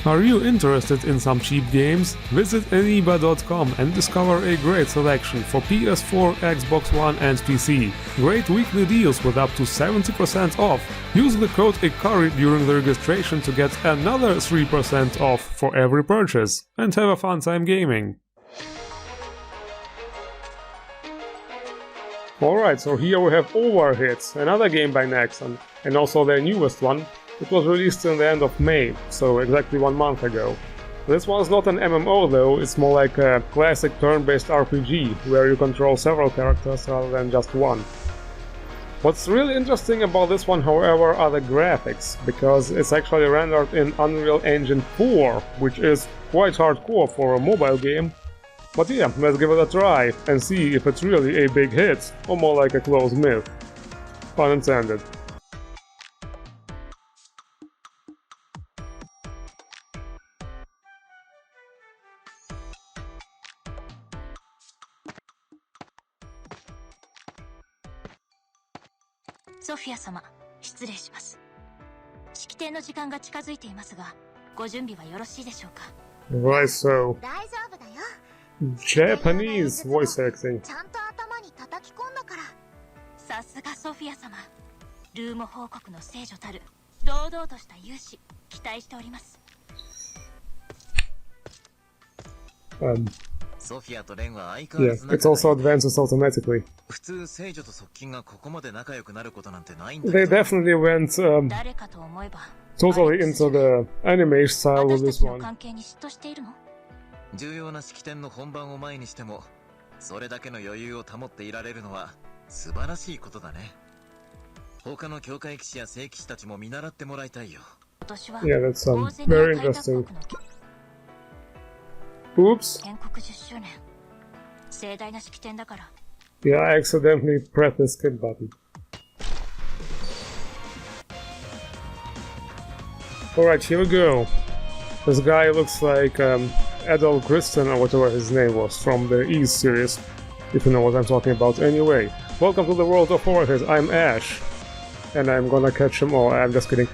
Are you interested in some cheap games? Visit eniba.com and discover a great selection for PS4, Xbox One and PC. Great weekly deals with up to 70% off. Use the code IKARI during the registration to get another 3% off for every purchase. And have a fun time gaming! Alright, so here we have Overhit, another game by Nexons, and also their newest one. It was released in the end of May, so exactly 1 month ago. This one's not an MMO though, it's more like a classic turn-based RPG, where you control several characters rather than just one. What's really interesting about this one, however, are the graphics, because it's actually rendered in Unreal Engine 4, which is quite hardcore for a mobile game. But yeah, let's give it a try and see if it's really a big hit, or more like a close myth. Pun intended. Sophia 様、失礼します。式典の時間が近づいていますが、ご準備はよろしいでしょうか。Right, so Japanese voice acting. ちゃんと頭に叩き込んだから。さすがソフィア様。ルーム報告の聖女たる堂々とした勇姿、期待しております。Yeah, it also advances automatically. They definitely went totally into the anime style with this one. 重要な式典の本番を前にしても、それだけの余裕を保っていられるのは素晴らしいことだね。他の教会騎士や聖騎士たちも見習ってもらいたいよ。Yeah, that's very interesting. Oops. Yeah, I accidentally pressed the skip button. Alright, here we go. This guy looks like Adol Kristen or whatever his name was from the East series, if you know what I'm talking about. Anyway, welcome to the world of Overhit. I'm Ash, and I'm gonna catch him all. I'm just kidding.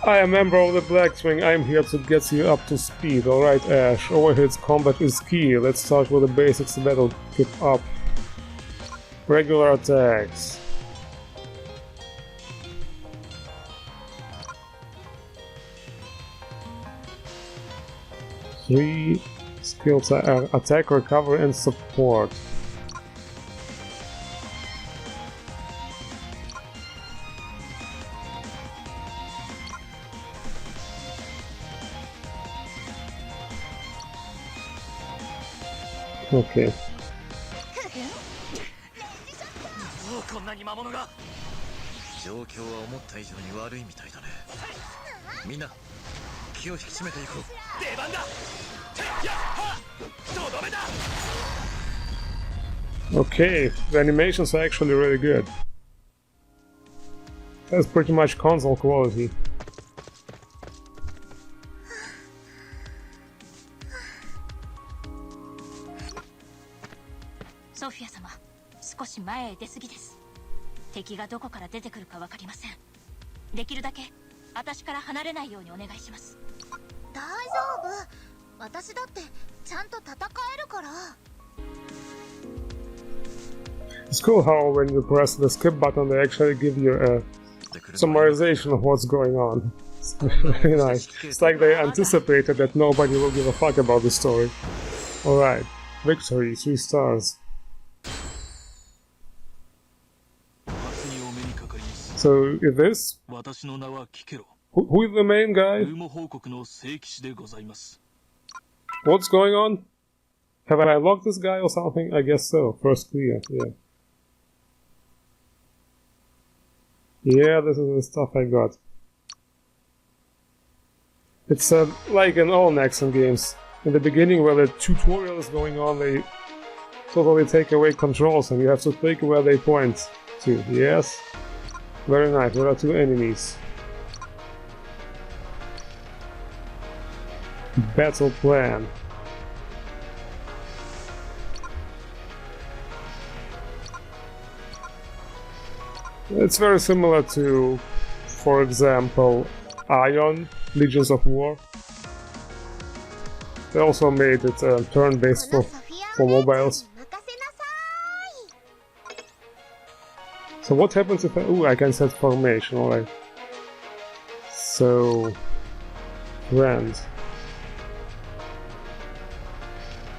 I am a member of the Blackwing. I'm here to get you up to speed. Alright, Ash. Overhit's combat is key. Let's start with the basics that'll keep up. Regular attacks. Three skills: attack, recovery, and support. Okay. こんなに魔物が。状況は思った以上に悪いみたいだね。みんな気を引き締めていこう。出番だ。やっは。とどめだ。Okay, the animations are actually really good. That's pretty much console quality. Sophia 様、少し前へ出過ぎです。敵がどこから出てくるかわかりません。できるだけ私から離れないようにお願いします。大丈夫。私だってちゃんと戦えるから。It's cool how when you press the skip button they actually give you a summarization of what's going on. It's very nice. It's like they anticipated that nobody will give a fuck about the story. Alright, victory, 3 stars. So, is this? Who is the main guy? What's going on? Have I unlocked this guy or something? I guess so. First clear, yeah. Yeah, this is the stuff I got. It's like in all Nexon games. In the beginning, where the tutorial is going on, they totally take away controls and you have to click where they point to. Yes? Very nice, there are 2 enemies. Battle plan. It's very similar to, for example, Ion, Legions of War. They also made it turn-based for mobiles. So what happens if I... Ooh, I can set formation, alright. So... Friends.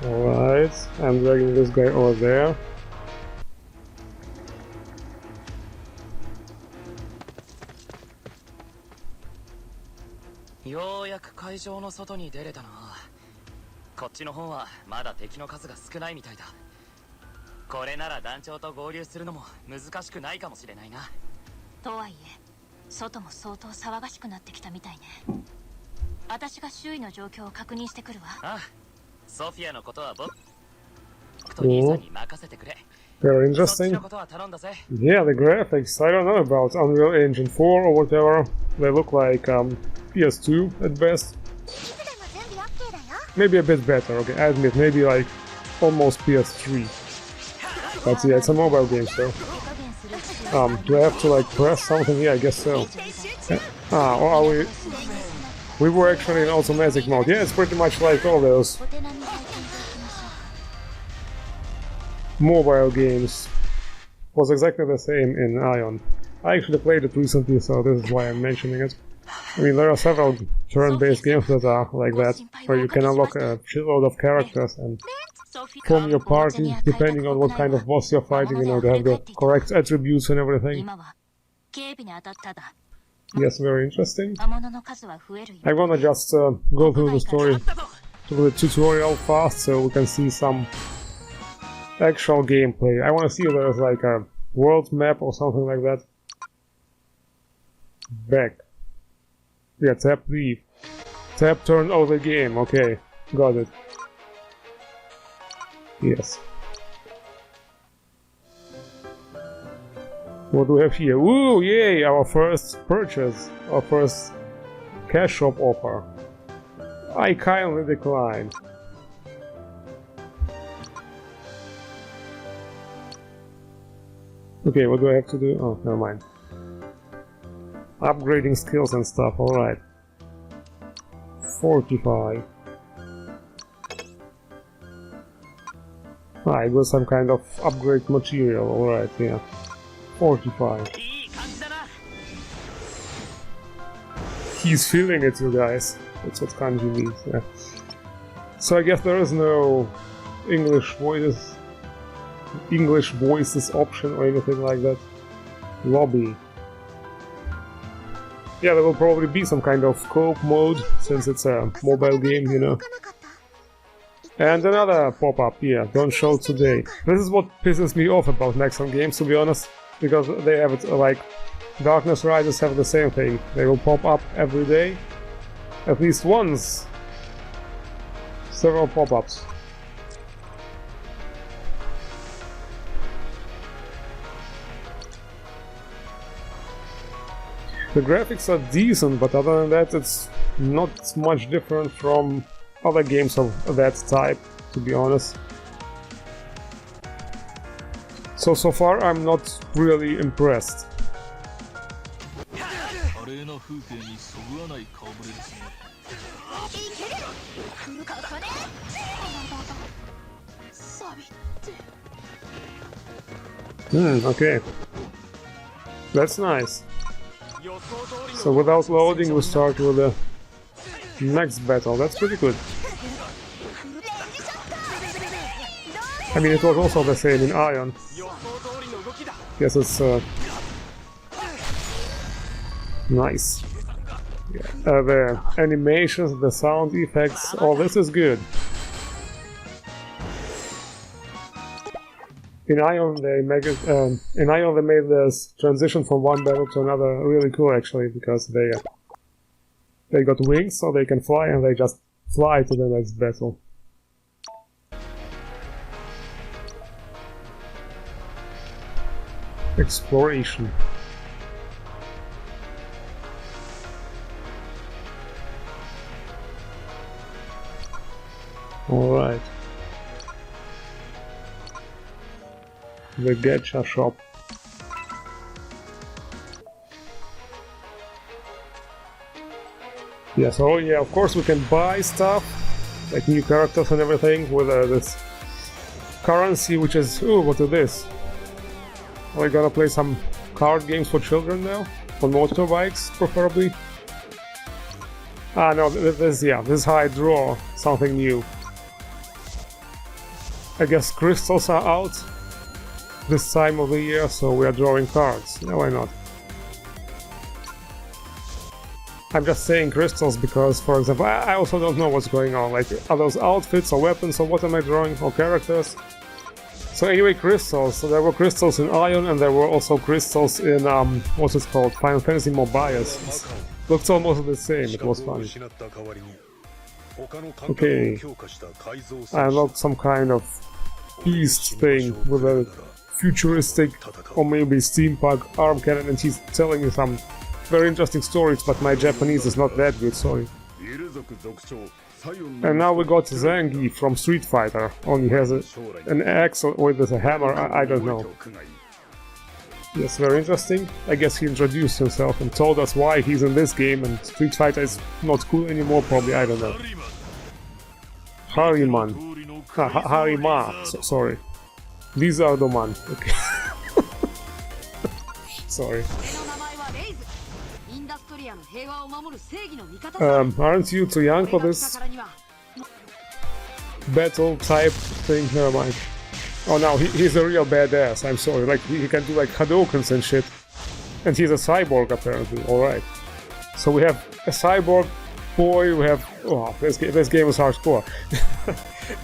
Alright, I'm dragging this guy over there.ようやく会場の外に出れたな。こっちの方はまだ敵の数が少ないみたいだ。これなら団長と合流するのも難しくないかもしれないな。とはいえ、外も相当騒がしくなってきたみたいね。私が周囲の状況を確認してくるわ。ああ、ソフィアのことは僕と兄さんに任せてくれ。Very interesting. Yeah, the graphics, I don't know about Unreal Engine 4 or whatever. They look like PS2 at best. Maybe a bit better, okay, I admit, maybe like almost PS3. But yeah, it's a mobile game, so... do I have to like press something? Yeah, I guess so. Or are we... We were actually in automatic mode. Yeah, it's pretty much like all those mobile games. Was exactly the same in Ion. I actually played it recently, so this is why I'm mentioning it. I mean, there are several turn-based games that are like that, where you can unlock a shitload of characters and form your party, depending on what kind of boss you're fighting, you know, to have the correct attributes and everything. Yes, very interesting. I wanna just go through the story, through the tutorial fast, so we can see some actual gameplay. I wanna see if there's like a world map or something like that. Back. Yeah, tap leave. Tap turn over the game, okay. Got it. Yes. What do we have here? Ooh, yay! Our first purchase. Our first cash shop offer. I kindly decline. Okay, what do I have to do? Oh, never mind. Upgrading skills and stuff, alright. 45. I got some kind of upgrade material, alright, yeah. 45. He's feeling it, you guys. That's what kanji means, yeah. So I guess there is no English voices option or anything like that. Lobby. Yeah, there will probably be some kind of co-op mode, since it's a mobile game, you know. And another pop-up, yeah, don't show today. This is what pisses me off about Nexon games, to be honest, because they have it like... Darkness Riders have the same thing. They will pop up every day, at least once. Several pop-ups. The graphics are decent, but other than that, it's not much different from other games of that type, to be honest. So far, I'm not really impressed. Okay. That's nice. So without loading, we start with the next battle. That's pretty good. I mean, it was also the same in Ion. Guess it's nice. Yeah. The animations, the sound effects, all this is good. In Ion they made this transition from one battle to another really cool, actually, because they got wings, so they can fly, and they just fly to the next battle. Exploration. Alright. The gacha shop. Yeah, so yeah, of course we can buy stuff like new characters and everything with this currency, which is what is this? Are we gonna play some card games for children now? On motorbikes, preferably? Ah, no, this is how I draw something new. I guess crystals are out this time of the year, so we are drawing cards. Yeah, why not? I'm just saying crystals because, for example, I also don't know what's going on. Like, are those outfits or weapons or what am I drawing? Or characters? So anyway, crystals. So there were crystals in Ion and there were also crystals in, what's it called? Final Fantasy Mobius. Looks almost the same, it was fun. Okay. I unlocked some kind of beast thing with a futuristic or maybe steampunk arm cannon, and he's telling me some very interesting stories, but my Japanese is not that good, sorry. And now we got Zangief from Street Fighter, only has an axe or there's a hammer, I don't know. Yes, very interesting. I guess he introduced himself and told us why he's in this game and Street Fighter is not cool anymore, probably, I don't know. Hariman. Harima, sorry. These are the man, okay. Sorry. Aren't you too young for this battle type thing? Never mind. Oh no, he's a real badass, I'm sorry. Like, he can do like Hadokens and shit. And he's a cyborg apparently, alright. So we have a cyborg boy, we have... Oh, this game is hardcore.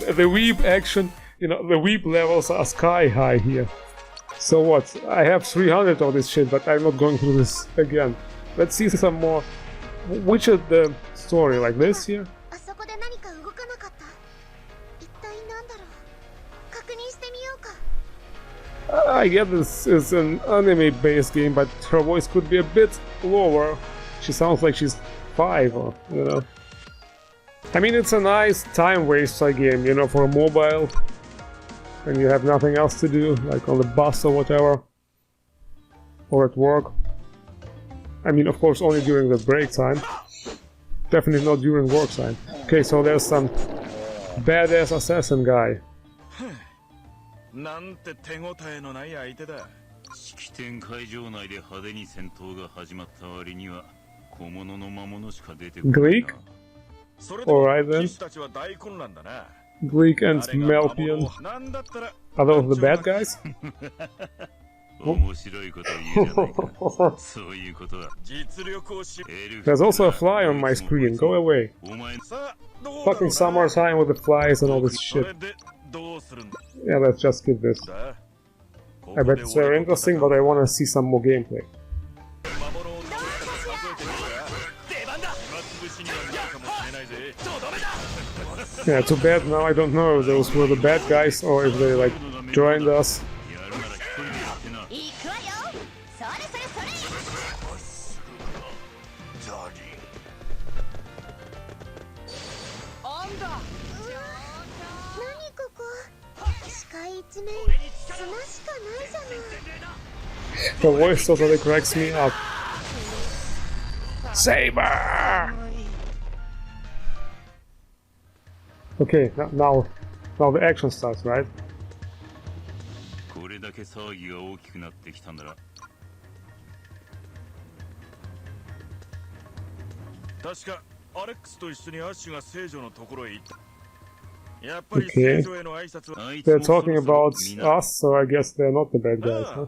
The weeb action, you know, the weeb levels are sky high here. So what? I have 300 of this shit, but I'm not going through this again. Let's see some more. Which is the story? Like this here? I guess this is an anime-based game, but her voice could be a bit lower. She sounds like she's 5, or, you know. I mean, it's a nice time waster game, you know, for a mobile. And you have nothing else to do, like on the bus or whatever. Or at work. I mean, of course, only during the break time. Definitely not during work time. Okay, so there's some badass assassin guy. なんて手応えのない相手だ。式典会場内で派手に戦闘が始まった割には小物の魔物しか出てこないな。Greek? Alright then. Greek and Melpian. Are those the bad guys? There's also a fly on my screen, go away. Fucking summertime with the flies and all this shit. Yeah, let's just skip this. I bet it's very interesting, but I wanna see some more gameplay. Yeah, too bad now I don't know if those were the bad guys or if they like joined us. The voice totally cracks me up. Saber! Okay, now the action starts, right? Okay. They're talking about us, so I guess they're not the bad guys, huh?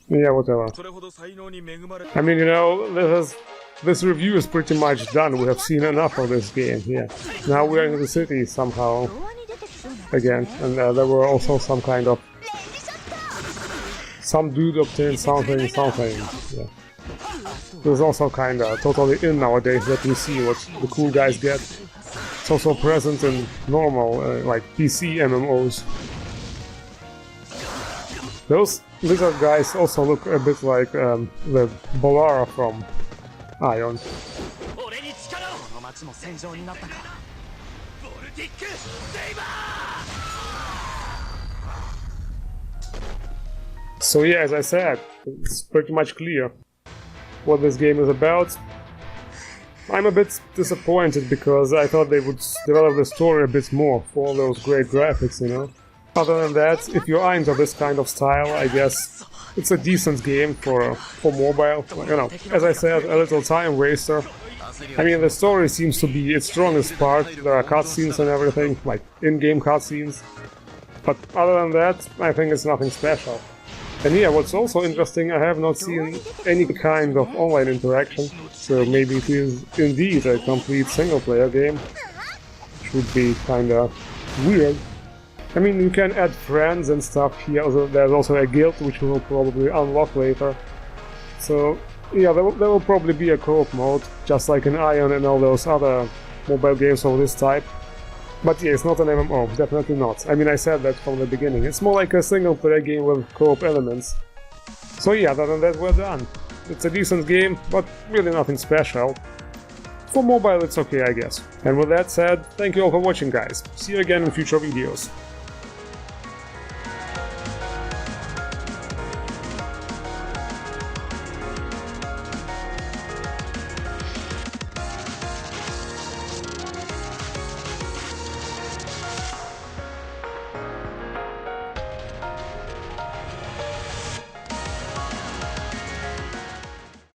Yeah, whatever. I mean, you know, this review is pretty much done. We have seen enough of this game, yeah. Now we're in the city somehow. Again, and there were also some kind of... Some dude obtained something, yeah. There's also kinda totally in nowadays that we see what the cool guys get. It's also present in normal, like PC MMOs. Those lizard guys also look a bit like the Bolara from Ion. So yeah, as I said, it's pretty much clear what this game is about. I'm a bit disappointed because I thought they would develop the story a bit more for all those great graphics, you know. Other than that, if you are into this kind of style, I guess it's a decent game for mobile. You know, as I said, a little time waster. I mean, the story seems to be its strongest part. There are cutscenes and everything, like in-game cutscenes. But other than that, I think it's nothing special. And yeah, what's also interesting, I have not seen any kind of online interaction, so maybe it is indeed a complete single-player game. Should be kinda weird. I mean, you can add friends and stuff here, there's also a guild which we will probably unlock later. So yeah, there will probably be a co-op mode, just like in Ion and all those other mobile games of this type. But yeah, it's not an MMO, definitely not. I mean, I said that from the beginning. It's more like a single-player game with co-op elements. So yeah, other than that, we're done. It's a decent game, but really nothing special. For mobile, it's okay, I guess. And with that said, thank you all for watching, guys. See you again in future videos.